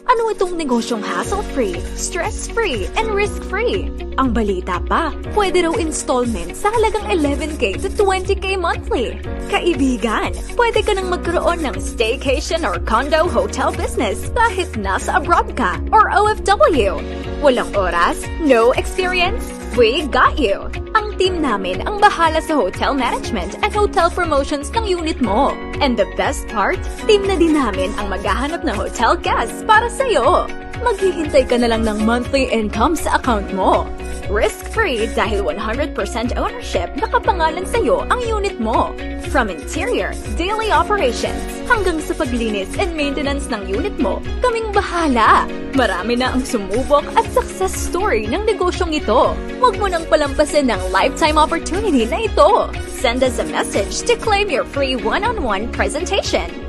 Ano itong negosyong hassle-free, stress-free, and risk-free? Ang balita pa, pwede raw installment sa halagang 11K to 20K monthly. Kaibigan, pwede ka nang magkaroon ng staycation or condo hotel business kahit nasa abroad ka or OFW. Walang oras? No experience? We got you! Ang team namin ang bahala sa hotel management and hotel promotions ng unit mo. And the best part, team na din namin ang maghahanap ng hotel guests para sa'yo. Maghihintay ka na lang ng monthly income sa account mo. Risk-free dahil 100% ownership nakapangalan sa'yo ang unit mo. From interior, daily operations, hanggang sa paglinis and maintenance ng unit mo, kaming bahala. Marami na ang sumubok at success story ng negosyong ito. Huwag mo nang palampasin ng lifetime opportunity na ito. Send us a message to claim your free one-on-one presentation.